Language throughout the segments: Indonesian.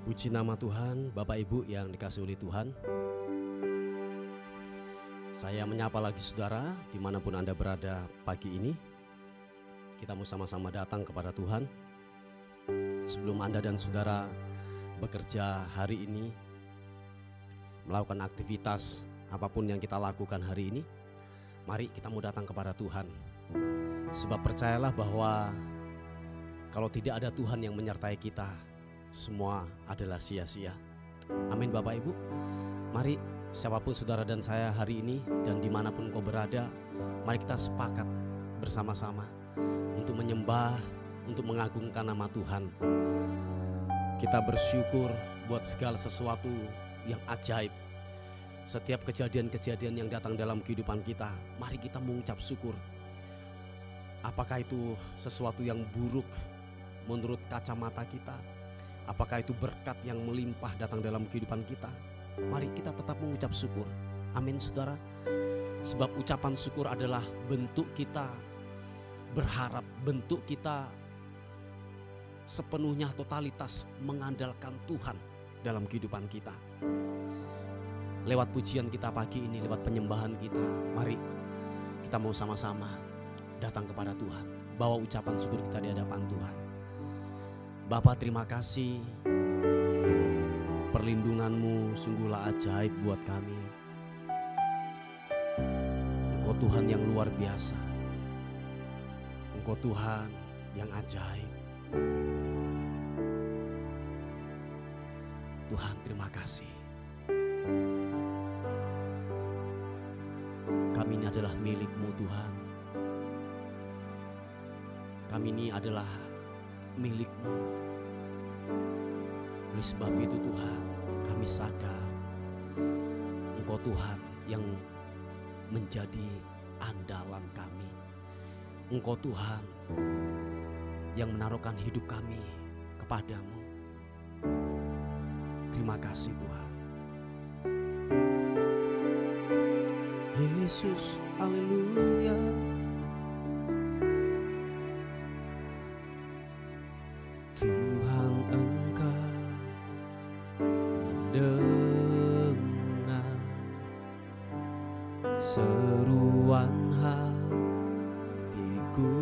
Puji nama Tuhan, Bapak Ibu yang dikasihi oleh Tuhan. Saya menyapa lagi saudara dimanapun Anda berada pagi ini. Kita mau sama-sama datang kepada Tuhan. Sebelum Anda dan saudara bekerja hari ini, melakukan aktivitas apapun yang kita lakukan hari ini, mari kita mau datang kepada Tuhan. Sebab percayalah bahwa kalau tidak ada Tuhan yang menyertai kita, semua adalah sia-sia. Amin Bapak Ibu. Mari siapapun saudara dan saya hari ini dan dimanapun kau berada, mari kita sepakat bersama-sama untuk menyembah, untuk mengagungkan nama Tuhan. Kita bersyukur buat segala sesuatu yang ajaib. Setiap kejadian-kejadian yang datang dalam kehidupan kita, mari kita mengucap syukur. Apakah itu sesuatu yang buruk menurut kacamata kita? Apakah itu berkat yang melimpah datang dalam kehidupan kita? Mari kita tetap mengucap syukur. Amin saudara. Sebab ucapan syukur adalah bentuk kita berharap, bentuk kita sepenuhnya totalitas mengandalkan Tuhan dalam kehidupan kita. Lewat pujian kita pagi ini, lewat penyembahan kita, mari kita mau sama-sama datang kepada Tuhan. Bawa ucapan syukur kita di hadapan Tuhan. Bapa, terima kasih, perlindungan-Mu sungguhlah ajaib buat kami. Engkau Tuhan yang luar biasa, Engkau Tuhan yang ajaib. Tuhan, terima kasih. Kami ini adalah milik-Mu Tuhan. Kami ini adalah milik-Mu. Oleh sebab itu Tuhan, kami sadar Engkau Tuhan yang menjadi andalan kami. Engkau Tuhan yang menaruhkan hidup kami kepadamu. Terima kasih Tuhan. Yesus, haleluya. Tuhan, Engkau mendengar seruan hatiku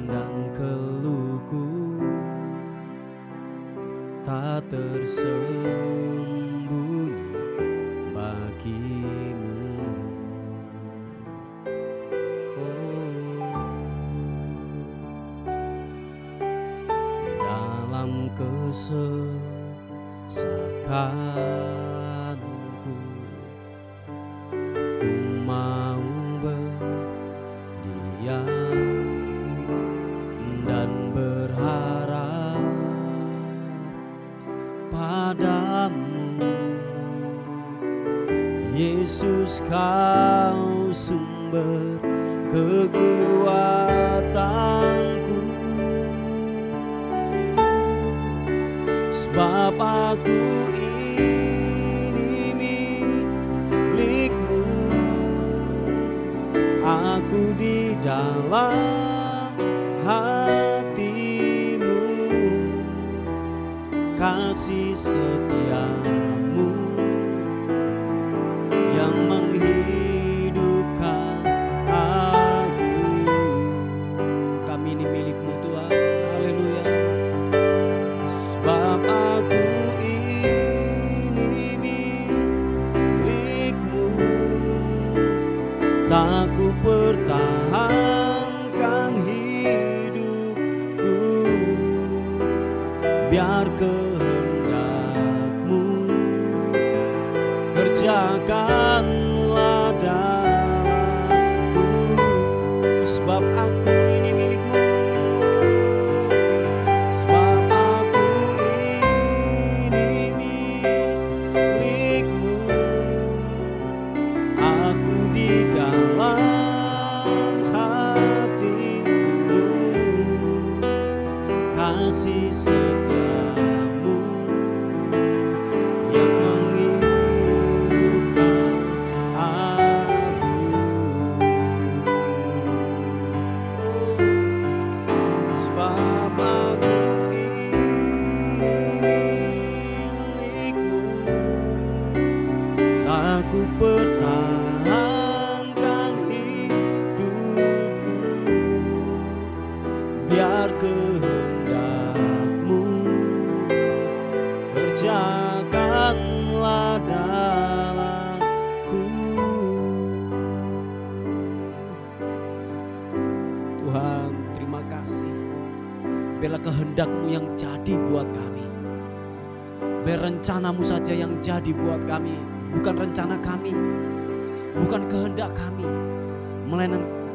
dan keluhku tak tersembunyi bagimu. Dalam kesesakanku, ku mau berdiam dan berharap padamu. Yesus, Kau sumber kekuatanku. Sebab aku ini milik-Mu, aku di dalam hati-Mu, kasih setia-Mu yang menghidupkan aku. Kami ini milik-Mu Tuhan, haleluya. Sebab aku ini milik-Mu, tak ku pertahankan hidupku, biar kehendak-Mu kerjakanlah dalamku. Sebab aku ini milik-Mu, kasih setia-Mu yang menghidupkan aku. Sebab aku biar kehendak-Mu kerjakanlah dalamku. Tuhan, terima kasih. Biarlah kehendak-Mu yang jadi buat kami. Biar rencana-Mu saja yang jadi buat kami. Bukan rencana kami, bukan kehendak kami,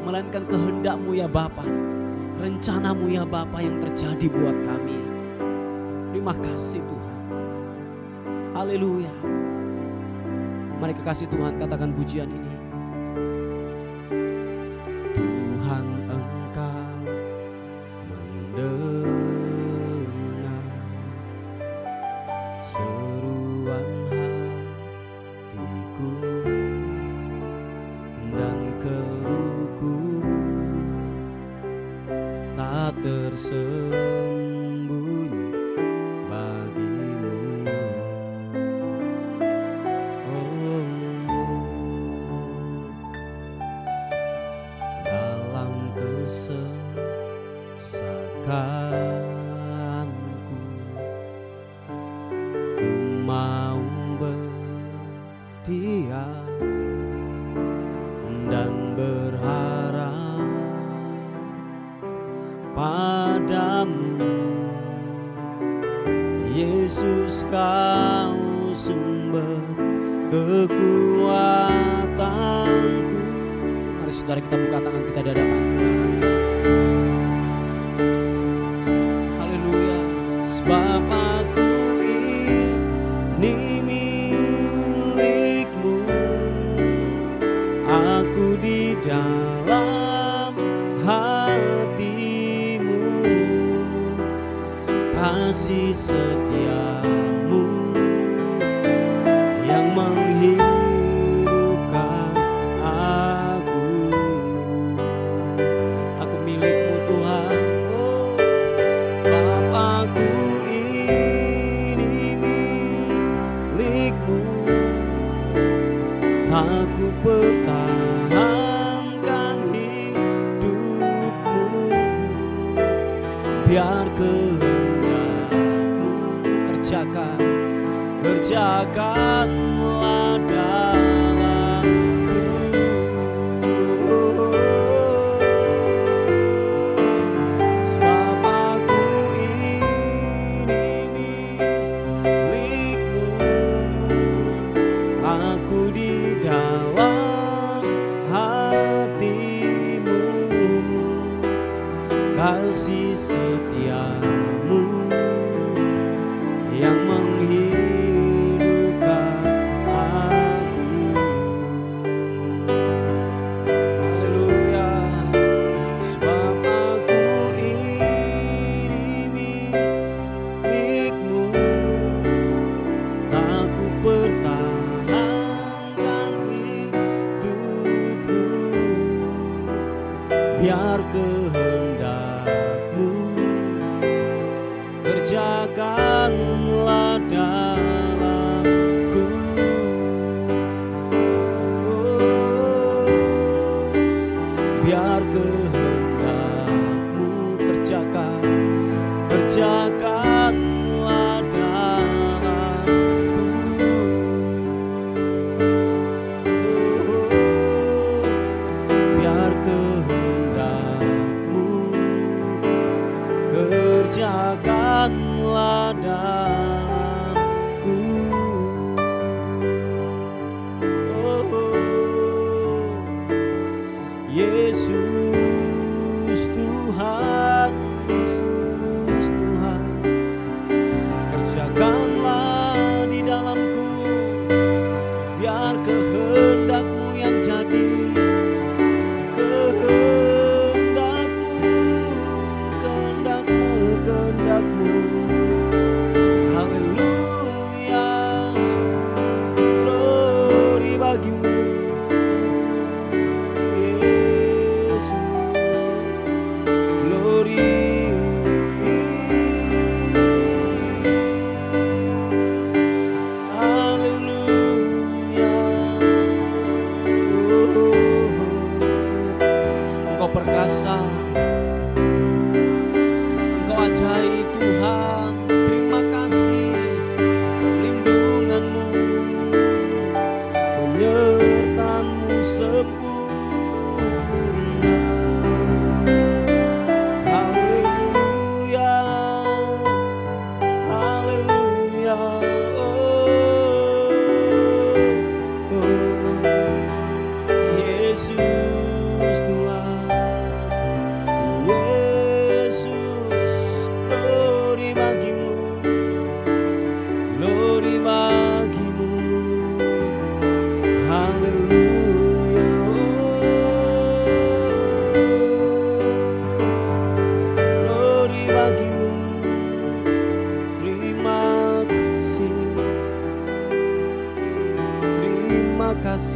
melainkan kehendak-Mu ya Bapa. Rencana-Mu ya Bapa yang terjadi buat kami. Terima kasih Tuhan. Haleluya. Mari kekasih Tuhan katakan pujian ini. Tuhan, Engkau mendengar seruan hatiku dan keluhku, tak tersembunyi bagi-Mu. Oh, dalam kesesakanku ku mau berdiam dan berharap padamu. Yesus, Kau sumber kekuatanku. Mari saudara kita buka tangan kita di hadapan Tuhan. Haleluya. Sebab aku ini milik-Mu, aku di dalam hati-Mu, kasih setia-Mu yang menghidupkan aku. Aku milik-Mu Tuhan. Oh, sebab aku ini milik-Mu, aku pertahankan hidup-Mu, biar kehendak-Mu kerjakanlah dalamku. Sebab aku ini milik-Mu, aku di dalam hati-Mu, kasih setia-Mu yang menghidupkan aku. Haleluya. Sebab aku ini milik-Mu, aku pertahankan hidupku, biar kehendak-Mu kerjakanlah dalamku. Oh, biar kehendak-Mu kerjakanlah dalamku. Oh, biar kehendak-Mu kerjakanlah dalamku. Oh, Yesus Tuhan, Yesus Tuhan, kerjakanlah di dalamku, biar kehendak-Mu yang jadi. Kehendak-Mu, haleluya, glory bagi-Mu, Yesus, glory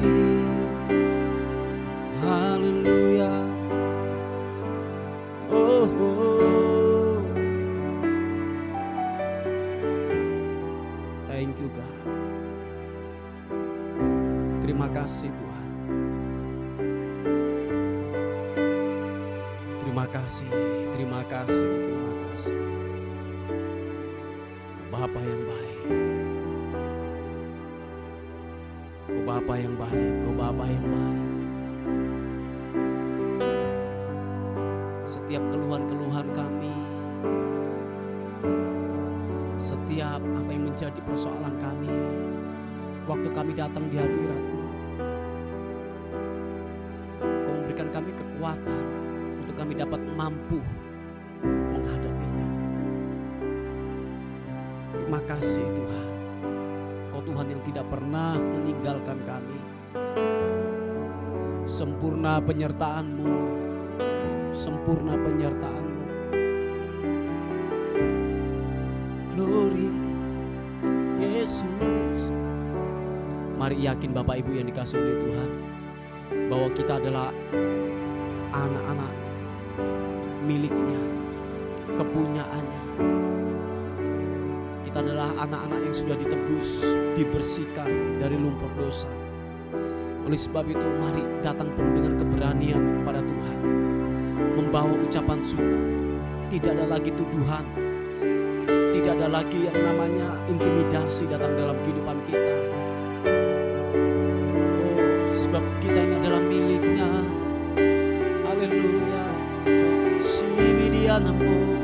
kasih. Haleluya. Oh, oh. Thank you God. Terima kasih Tuhan. Terima kasih, terima kasih, terima kasih. Kau Bapa yang baik. Kau Bapa yang baik, Kau Bapa yang baik. Setiap keluhan-keluhan kami, setiap apa yang menjadi persoalan kami, waktu kami datang di hadirat-Mu, Kau memberikan kami kekuatan untuk kami dapat mampu menghadapinya. Terima kasih Tuhan. Kau Tuhan yang tidak pernah meninggalkan kami. Sempurna penyertaan-Mu, sempurna penyertaan-Mu. Glory Yesus. Mari yakin Bapak Ibu yang dikasihi oleh Tuhan, bahwa kita adalah anak-anak miliknya, kepunyaannya. Kita adalah anak-anak yang sudah ditebus, dibersihkan dari lumpur dosa. Oleh sebab itu mari datang penuh dengan keberanian kepada Tuhan, membawa ucapan syukur. Tidak ada lagi tuduhan, tidak ada lagi yang namanya intimidasi datang dalam kehidupan kita. Oh, sebab kita ini adalah miliknya. Haleluya. Sibidianamu.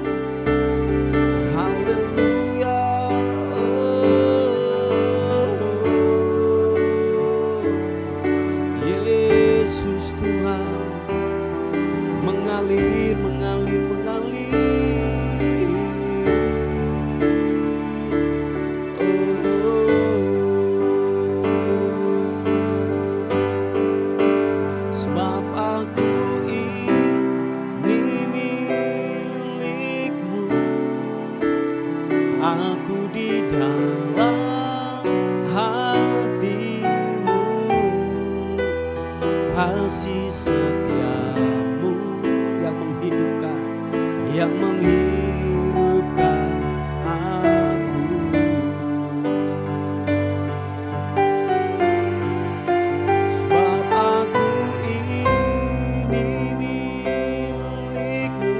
Haleluya. Yesus Tuhan mengalir, mengalir, mengalir. Sebab aku ini milikmu, aku di dalam hatimu, kasih setiamu yang menghidupkan, yang menghidupkan aku. Sebab aku ini milikmu,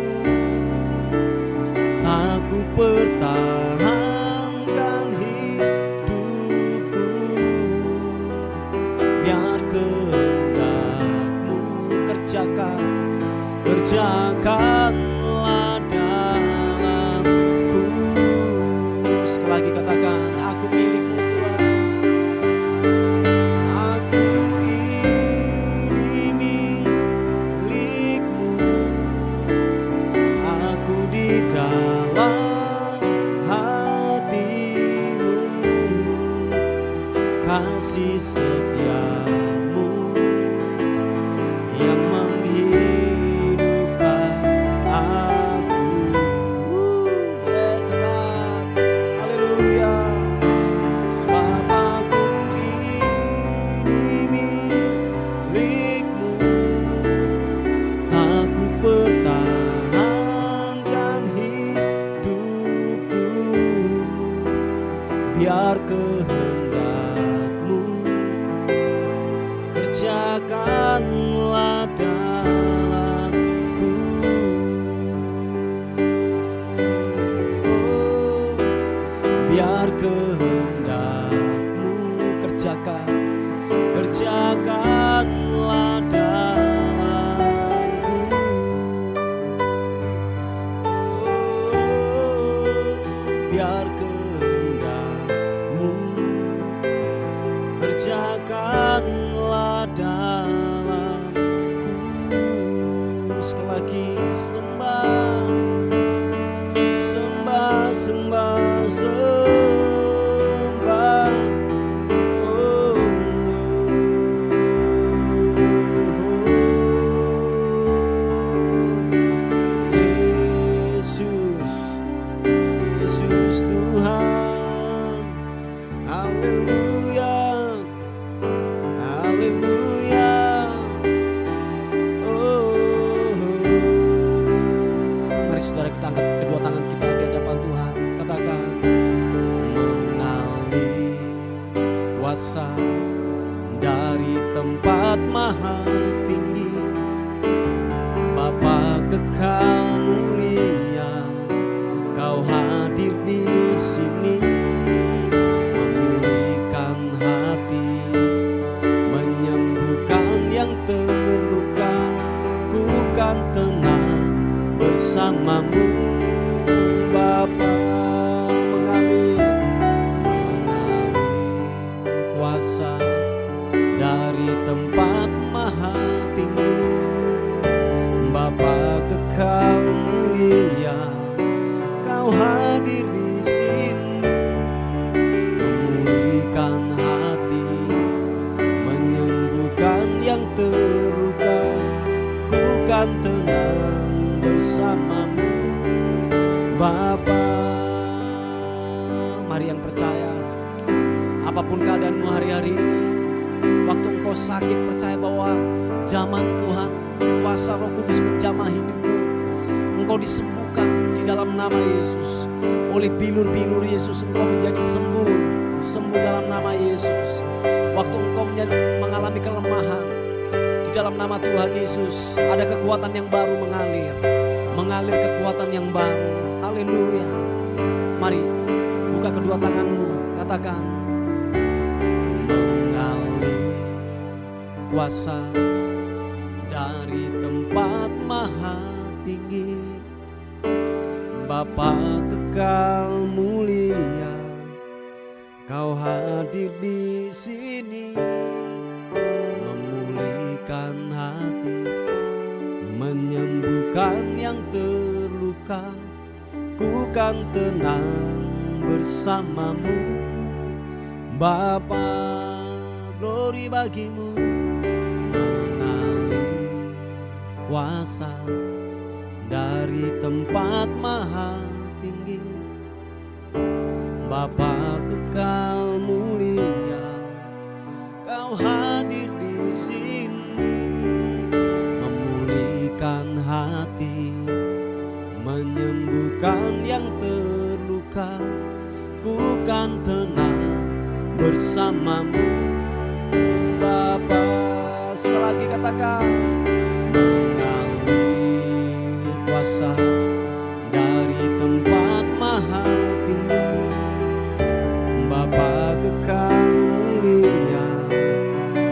aku pertahankan hidupku, biar kehendak-Mu kerjakanlah dalamku. Sekali lagi katakan, aku milik-Mu Tuhan. Aku ini milik-Mu, aku di dalam hati-Mu, kasih setia-Mu yang menghidupkan aku. Yes God, haleluya. Sebab aku ini milik-Mu, aku pertahankan hidupku, biar kehendak-Mu kerjakanlah dalamku. Oh, biar kehendak-Mu kerjakanlah dalamku. Oh, biar kehendak-Mu kerjakanlah dalamku. Sekali lagi sembah, sembah, sembah, sembah. Oh, Yesus, Yesus Tuhan. Haleluya, haleluya. kekal mulia, Kau hadir di sini, memulihkan hati, menyembuhkan yang terluka. Ku kan tenang bersamamu, Bapa. Mengalir kuasa dari tempat maha tinggi, Bapa kekal mulia, Kau hadir di sini, memulihkan hati, menyembuhkan yang terluka. Ku kan tenang bersamamu, Bapa. Mari yang percaya, apapun keadaanmu hari-hari ini, waktu engkau sakit, percaya bahwa zaman Tuhan, kuasa Roh Kudus menjamah hidupmu. Engkau disembuhkan di dalam nama Yesus. Oleh bilur-bilur Yesus engkau menjadi sembuh dalam nama Yesus. Waktu engkau mengalami kelemahan, di dalam nama Tuhan Yesus ada kekuatan yang baru mengalir kekuatan yang baru. Haleluya. Mari buka kedua tanganmu, katakan, mengalir kuasa dari tempat maha tinggi, Bapa kekal mulia, Kau hadir di sini, memulihkan hati, menyembuhkan yang terluka. Ku kan tenang bersamamu, Bapa. Glory bagimu, mengalir kuasa dari tempat maha tinggi, Bapa kekal mulia, Kau hadir di sini, memulihkan hati, menyembuhkan yang terluka. Ku kan tenang bersamamu, Bapa. Sekali lagi katakan, mengalir kuasa dari tempat maha tinggi, Bapa kekal mulia,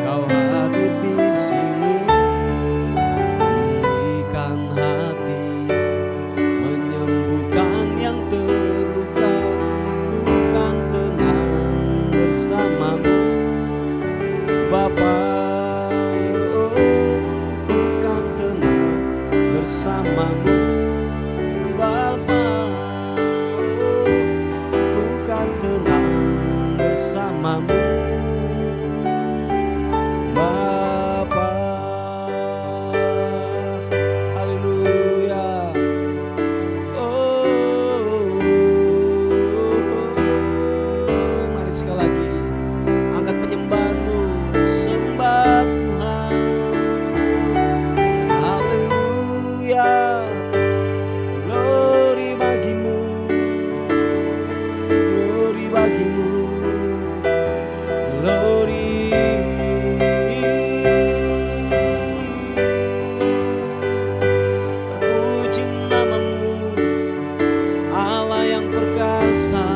Kau hadir di sini, memulihkan hati, menyembuhkan yang terluka. Ku kan tenang bersamamu, Bapa. Ku kan tenang bersamamu, Bapa. Ku kan tenang bersamamu, Bapa. Haleluya. Mari sekali lagi angkat penyembahanmu, sembah Tuhan. Haleluya. Glory bagimu, glory bagimu, glory. Terpuji namamu, Allah yang perkasa.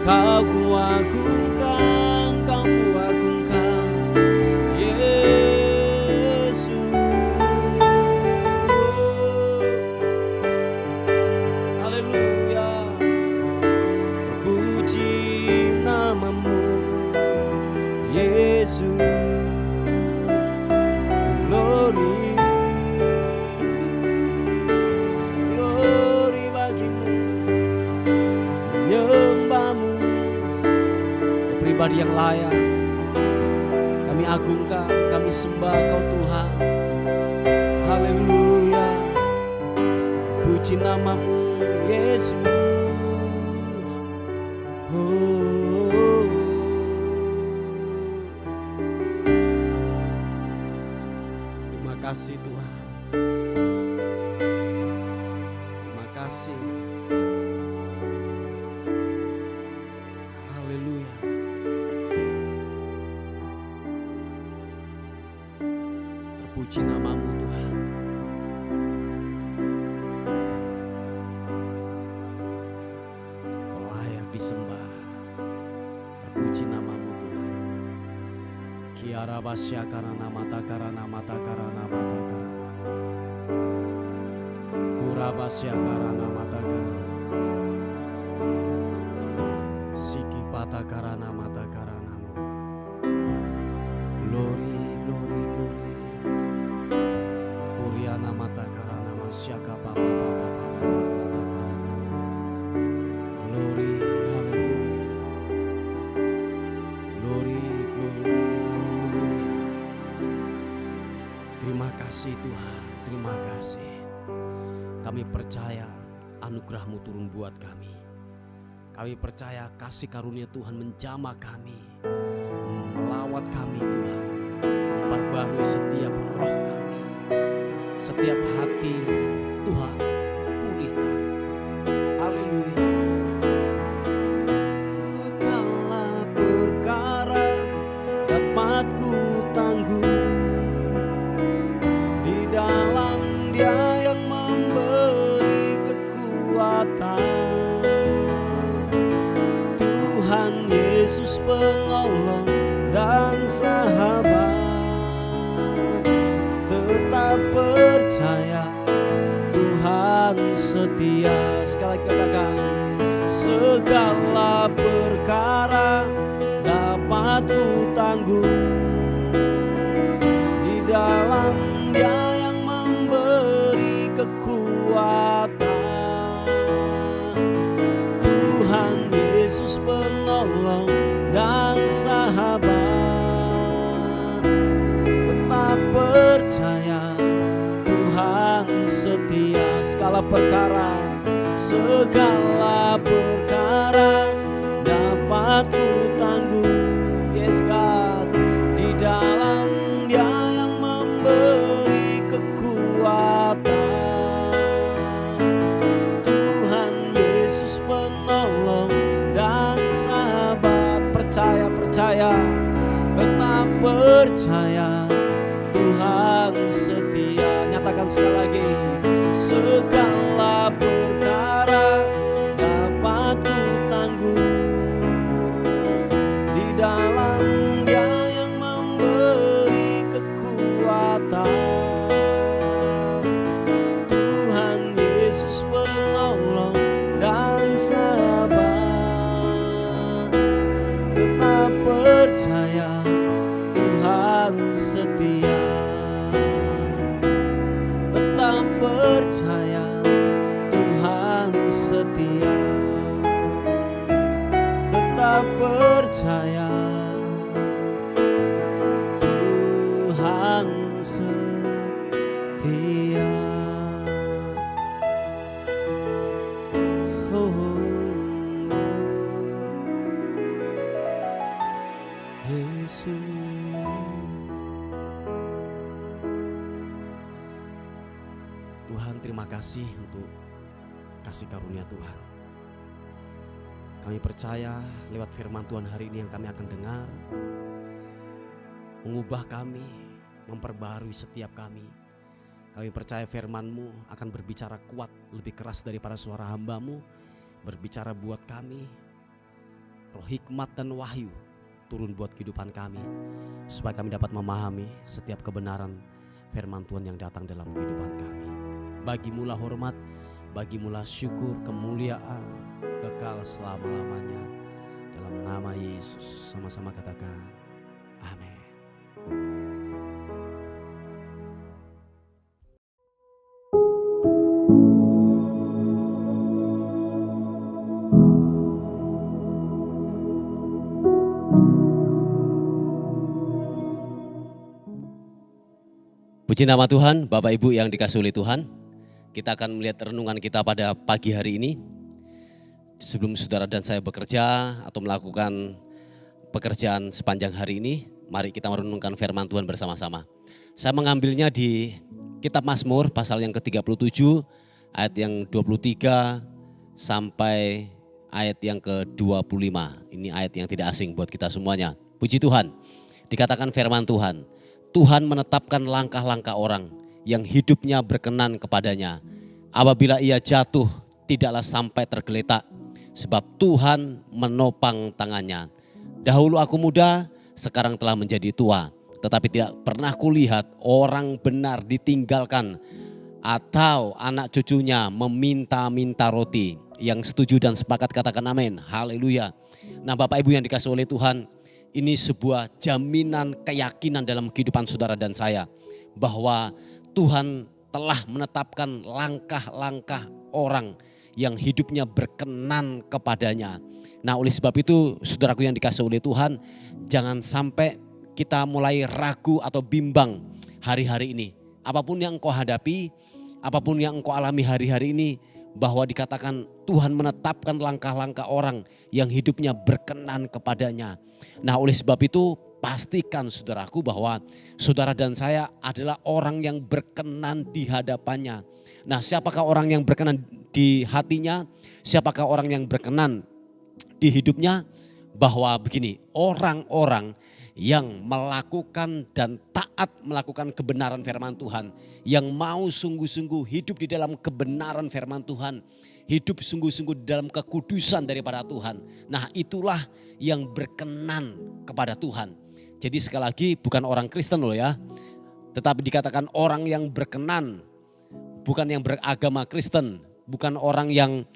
Kau kuagungkan, Kau kuagungkan, Yesus. Haleluya. Terpuji namamu, Yesus. Glory, glory bagimu, menyembahmu. Kau pribadi yang layak, kami agungkan, kami sembah Kau Tuhan. Haleluya. Puji namamu, Yesus. Terima kasih Tuhan. Terima kasih. Haleluya. Terpuji namamu Tuhan. disembah. Terpuji namamu Tuhan. Kiara basya karana mata karana mata karana mata karana. Pura basya karana mata karana. Siki pata karana mata karana. Glory, glory, glory. Kuriana mata karana masyaka papa papa papa mata karana. Glory, haleluya. Glory, glory, haleluya. Terima kasih Tuhan, terima kasih. Kami percaya anugerah-Mu turun buat kami. Kami percaya kasih karunia Tuhan menjamah kami, melawat kami Tuhan, memperbarui setiap roh kami, setiap hati Tuhan pulihkan. Haleluya. Segala perkara dapat ku tanggung di dalam Dia yang memberi kekuatan. Tuhan Yesus penolong dan sahabat, tetap percaya Tuhan setia. Sekali lagi katakan, segala perkara dapat ku tanggung di dalam Dia yang memberi kekuatan. Tuhan Yesus penolong dan sahabat, tetap percaya Tuhan setia. Segala perkara dapat ku tanggung. Yes God, di dalam Dia yang memberi kekuatan. Tuhan Yesus penolong dan sahabat. Percaya, tetap percaya Tuhan setia. Nyatakan sekali lagi, segala perkara dapat ku tanggung di dalam Dia yang memberi kekuatan. Tuhan Yesus penolong dan sahabat, tetap percaya Tuhan setia. Tetap percaya Tuhan setia. Tetap percaya Tuhan setia. Yesus. Tuhan, terima kasih untuk kasih karunia Tuhan. Kami percaya lewat firman Tuhan hari ini yang kami akan dengar, mengubah kami, memperbarui setiap kami. Kami percaya firman-Mu akan berbicara kuat, lebih keras daripada suara hamba-Mu, berbicara buat kami. Roh hikmat dan wahyu turun buat kehidupan kami, supaya kami dapat memahami setiap kebenaran firman Tuhan yang datang dalam kehidupan kami. Bagimu lah hormat, bagimu lah syukur, kemuliaan kekal selama-lamanya. Dalam nama Yesus, sama-sama katakan amin. Puji nama Tuhan, Bapak Ibu yang dikasihi oleh Tuhan. Kita akan melihat renungan kita pada pagi hari ini. Sebelum saudara dan saya bekerja atau melakukan pekerjaan sepanjang hari ini, mari kita merenungkan firman Tuhan bersama-sama. Saya mengambilnya di kitab Mazmur pasal yang ke-37, ayat yang 23 sampai ayat yang ke-25. Ini ayat yang tidak asing buat kita semuanya. Puji Tuhan, dikatakan firman Tuhan, Tuhan menetapkan langkah-langkah orang yang hidupnya berkenan kepadanya. Apabila ia jatuh, tidaklah sampai tergeletak. sebab Tuhan menopang tangannya. Dahulu aku muda, sekarang telah menjadi tua, tetapi tidak pernah kulihat orang benar ditinggalkan atau anak cucunya meminta-minta roti. Yang setuju dan sepakat katakan amin. Haleluya. Nah Bapak Ibu yang dikasihi oleh Tuhan, ini sebuah jaminan keyakinan dalam kehidupan saudara dan saya, bahwa Tuhan telah menetapkan langkah-langkah orang yang hidupnya berkenan kepadanya. Nah oleh sebab itu saudaraku yang dikasihi oleh Tuhan, jangan sampai kita mulai ragu atau bimbang hari-hari ini. Apapun yang engkau hadapi, apapun yang engkau alami hari-hari ini, bahwa dikatakan Tuhan menetapkan langkah-langkah orang yang hidupnya berkenan kepadanya. Nah oleh sebab itu pastikan saudaraku bahwa saudara dan saya adalah orang yang berkenan di hadapannya. Nah siapakah orang yang berkenan di hatinya? Siapakah orang yang berkenan di hidupnya? Bahwa begini, orang-orang yang melakukan dan taat melakukan kebenaran firman Tuhan, yang mau sungguh-sungguh hidup di dalam kebenaran firman Tuhan, hidup sungguh-sungguh di dalam kekudusan daripada Tuhan. Nah itulah yang berkenan kepada Tuhan. Jadi sekali lagi bukan orang Kristen loh ya, tetapi dikatakan orang yang berkenan, bukan yang beragama Kristen, bukan orang yang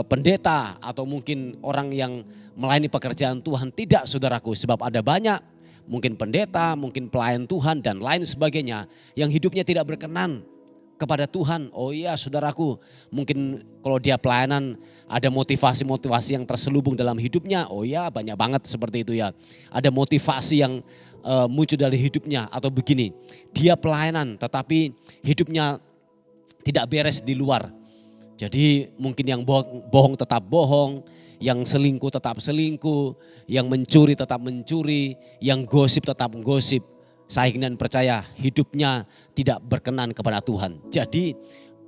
pendeta atau mungkin orang yang melayani pekerjaan Tuhan. Tidak saudaraku, sebab ada banyak mungkin pendeta, mungkin pelayan Tuhan dan lain sebagainya yang hidupnya tidak berkenan kepada Tuhan. Oh iya saudaraku, mungkin kalau dia pelayanan ada motivasi-motivasi yang terselubung dalam hidupnya. Oh iya banyak banget seperti itu ya. Ada motivasi yang muncul dari hidupnya. Atau begini, dia pelayanan tetapi hidupnya tidak beres di luar. Jadi mungkin yang bohong tetap bohong, yang selingkuh tetap selingkuh, yang mencuri tetap mencuri, yang gosip tetap gosip. Saya ingin dan percaya hidupnya tidak berkenan kepada Tuhan. Jadi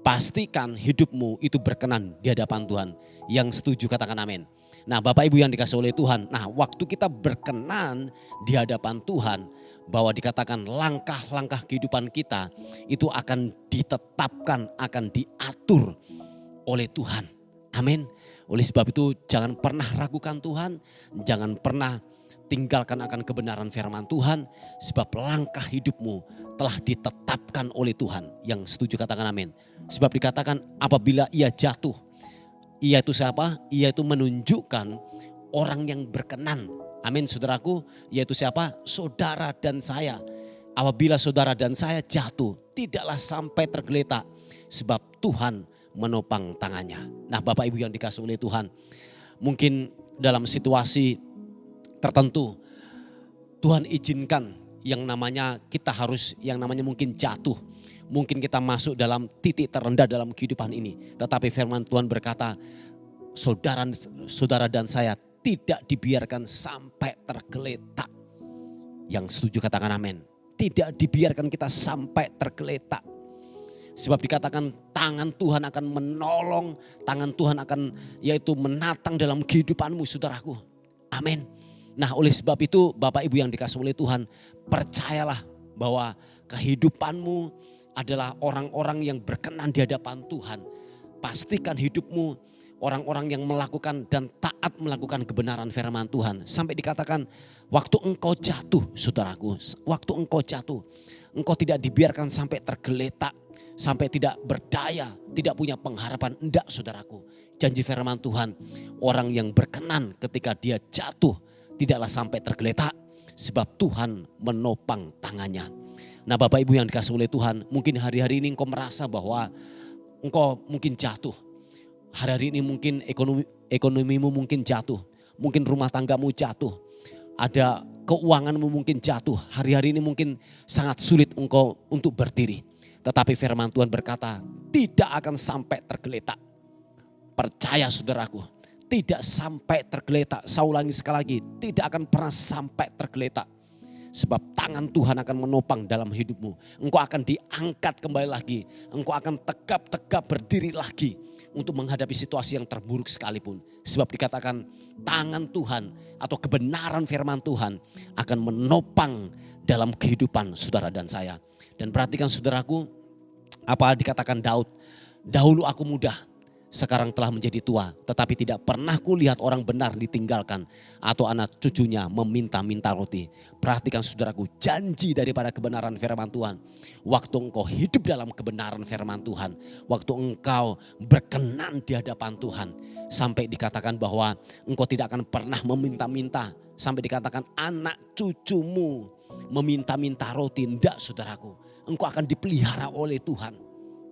pastikan hidupmu itu berkenan di hadapan Tuhan. Yang setuju katakan amin. Nah Bapak Ibu yang dikasihi oleh Tuhan, nah waktu kita berkenan di hadapan Tuhan, bahwa dikatakan langkah-langkah kehidupan kita itu akan ditetapkan, akan diatur oleh Tuhan. Amin. Oleh sebab itu jangan pernah ragukan Tuhan, jangan pernah tinggalkan akan kebenaran firman Tuhan, sebab langkah hidupmu telah ditetapkan oleh Tuhan. Yang setuju katakan amin. Sebab dikatakan apabila ia jatuh, ia itu siapa? Ia itu menunjukkan orang yang berkenan. Amin saudaraku, yaitu siapa? Saudara dan saya. Apabila saudara dan saya jatuh, tidaklah sampai tergeletak, sebab Tuhan menopang tangannya. Nah Bapak Ibu yang dikasihi oleh Tuhan, mungkin dalam situasi tertentu Tuhan izinkan yang namanya kita harus, yang namanya mungkin jatuh. Mungkin kita masuk dalam titik terendah dalam kehidupan ini. Tetapi firman Tuhan berkata, saudara dan saya tidak dibiarkan sampai tergeletak. Yang setuju katakan amin. Tidak dibiarkan kita sampai tergeletak. Sebab dikatakan tangan Tuhan akan menolong, tangan Tuhan akan yaitu menatang dalam kehidupanmu saudaraku. Amin. Nah oleh sebab itu Bapak Ibu yang dikasihi oleh Tuhan, percayalah bahwa kehidupanmu adalah orang-orang yang berkenan di hadapan Tuhan. Pastikan hidupmu orang-orang yang melakukan dan taat melakukan kebenaran firman Tuhan. Sampai dikatakan waktu engkau jatuh saudaraku, waktu engkau jatuh, engkau tidak dibiarkan sampai tergeletak, sampai tidak berdaya, tidak punya pengharapan. Enggak saudaraku, janji firman Tuhan, orang yang berkenan ketika dia jatuh tidaklah sampai tergeletak, sebab Tuhan menopang tangannya. Nah Bapak Ibu yang dikasihi oleh Tuhan, mungkin hari-hari ini engkau merasa bahwa engkau mungkin jatuh. Hari-hari ini mungkin ekonomimu mungkin jatuh, mungkin rumah tanggamu jatuh, ada keuanganmu mungkin jatuh. Hari-hari ini mungkin sangat sulit engkau untuk berdiri. Tetapi firman Tuhan berkata tidak akan sampai tergeletak. Percaya saudaraku, tidak sampai tergeletak. Saya ulangi sekali lagi, tidak akan pernah sampai tergeletak. Sebab tangan Tuhan akan menopang dalam hidupmu. Engkau akan diangkat kembali lagi. Engkau akan tegap-tegap berdiri lagi untuk menghadapi situasi yang terburuk sekalipun. Sebab dikatakan tangan Tuhan atau kebenaran firman Tuhan akan menopang dalam kehidupan saudara dan saya. Dan perhatikan saudaraku, apa dikatakan Daud. Dahulu aku muda, sekarang telah menjadi tua, tetapi tidak pernah kulihat orang benar ditinggalkan atau anak cucunya meminta-minta roti. Perhatikan saudaraku, janji daripada kebenaran firman Tuhan. Waktu engkau hidup dalam kebenaran firman Tuhan, waktu engkau berkenan di hadapan Tuhan, sampai dikatakan bahwa engkau tidak akan pernah meminta-minta, sampai dikatakan anak cucumu meminta-minta roti. Tidak saudaraku, engkau akan dipelihara oleh Tuhan.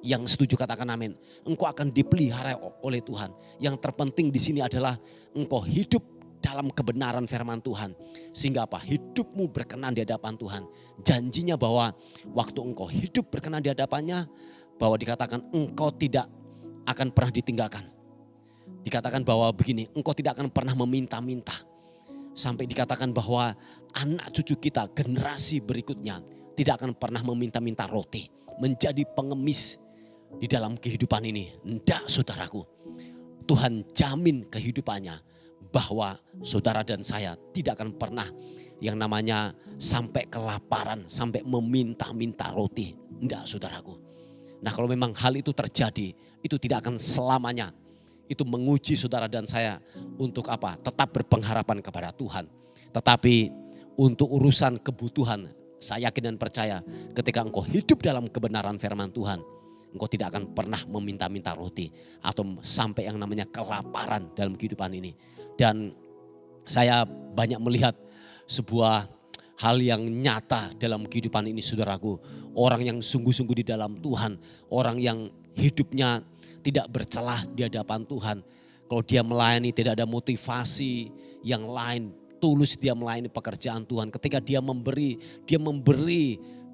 Yang setuju katakan amin. Engkau akan dipelihara oleh Tuhan. Yang terpenting di sini adalah engkau hidup dalam kebenaran firman Tuhan. Sehingga apa? Hidupmu berkenan di hadapan Tuhan. Janjinya bahwa waktu engkau hidup berkenan di hadapannya, bahwa dikatakan engkau tidak akan pernah ditinggalkan. Dikatakan bahwa begini, engkau tidak akan pernah meminta-minta. Sampai dikatakan bahwa anak cucu kita, generasi berikutnya tidak akan pernah meminta-minta roti, menjadi pengemis di dalam kehidupan ini. Enggak saudaraku, Tuhan jamin kehidupannya bahwa saudara dan saya tidak akan pernah yang namanya sampai kelaparan, sampai meminta-minta roti. Enggak saudaraku. Nah kalau memang hal itu terjadi, itu tidak akan selamanya. Itu menguji saudara dan saya untuk apa? Tetap berpengharapan kepada Tuhan. Tetapi untuk urusan kebutuhan, saya yakin dan percaya ketika engkau hidup dalam kebenaran firman Tuhan, engkau tidak akan pernah meminta-minta roti atau sampai yang namanya kelaparan dalam kehidupan ini. Dan saya banyak melihat sebuah hal yang nyata dalam kehidupan ini saudaraku. Orang yang sungguh-sungguh di dalam Tuhan, orang yang hidupnya tidak bercelah di hadapan Tuhan. Kalau dia melayani tidak ada motivasi yang lain, tulus dia melayani pekerjaan Tuhan. Ketika dia memberi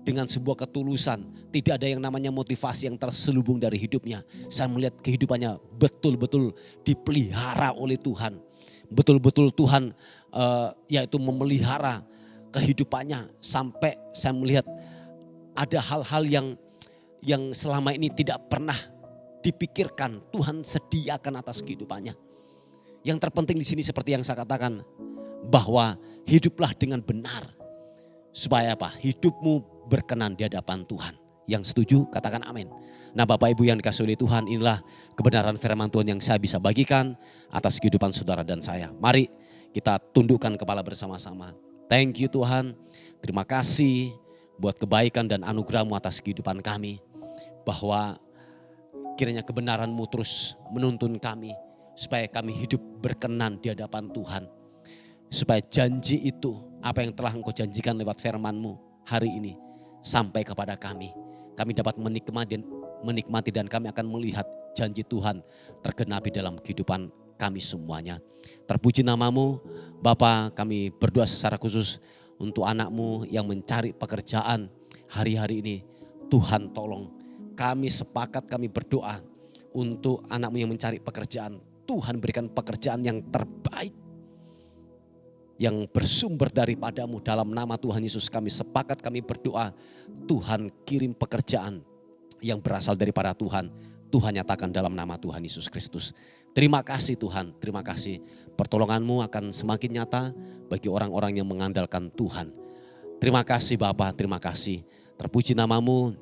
dengan sebuah ketulusan. Tidak ada yang namanya motivasi yang terselubung dari hidupnya. Saya melihat kehidupannya betul-betul dipelihara oleh Tuhan. Betul-betul Tuhan yaitu memelihara kehidupannya. Sampai saya melihat ada hal-hal yang selama ini tidak pernah dipikirkan Tuhan sediakan atas kehidupannya. Yang terpenting di sini seperti yang saya katakan, bahwa hiduplah dengan benar. Supaya apa? Hidupmu berkenan di hadapan Tuhan. Yang setuju katakan amin. Nah Bapak Ibu yang dikasihi oleh Tuhan, inilah kebenaran firman Tuhan yang saya bisa bagikan atas kehidupan saudara dan saya. Mari kita tundukkan kepala bersama-sama. Thank you Tuhan. Terima kasih buat kebaikan dan anugerah-Mu atas kehidupan kami. Bahwa kiranya kebenaran-Mu terus menuntun kami. Supaya kami hidup berkenan di hadapan Tuhan. Supaya janji itu, apa yang telah Engkau janjikan lewat firman-Mu hari ini, sampai kepada kami. Kami dapat menikmati dan kami akan melihat janji Tuhan tergenapi dalam kehidupan kami semuanya. Terpuji nama-Mu, Bapa. Kami berdoa secara khusus untuk anak-Mu yang mencari pekerjaan hari-hari ini. Tuhan tolong, kami sepakat, kami berdoa untuk anak-Mu yang mencari pekerjaan. Tuhan berikan pekerjaan yang terbaik, yang bersumber daripada-Mu. Dalam nama Tuhan Yesus kami sepakat, kami berdoa. Tuhan kirim pekerjaan yang berasal daripada Tuhan. Tuhan nyatakan dalam nama Tuhan Yesus Kristus. Terima kasih Tuhan, terima kasih. Pertolongan-Mu akan semakin nyata bagi orang-orang yang mengandalkan Tuhan. Terima kasih Bapa, terima kasih. Terpuji nama-Mu.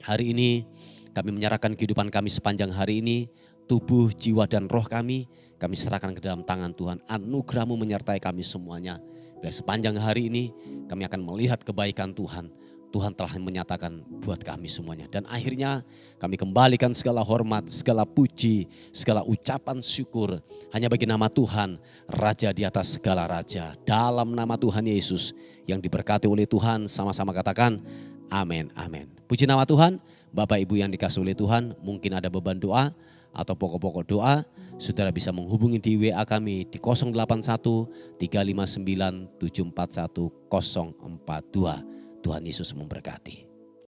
Hari ini kami menyerahkan kehidupan kami sepanjang hari ini. Tubuh, jiwa dan roh kami serahkan ke dalam tangan Tuhan. Anugerah-Mu menyertai kami semuanya. Bila sepanjang hari ini kami akan melihat kebaikan Tuhan. Tuhan telah menyatakan buat kami semuanya. Dan akhirnya kami kembalikan segala hormat, segala puji, segala ucapan syukur hanya bagi nama Tuhan, Raja di atas segala raja. Dalam nama Tuhan Yesus yang diberkati oleh Tuhan, sama-sama katakan amin, amin. Puji nama Tuhan. Bapak Ibu yang dikasihi oleh Tuhan, mungkin ada beban doa atau pokok-pokok doa, saudara bisa menghubungi di WA kami di 081 359 741 042. Tuhan Yesus memberkati.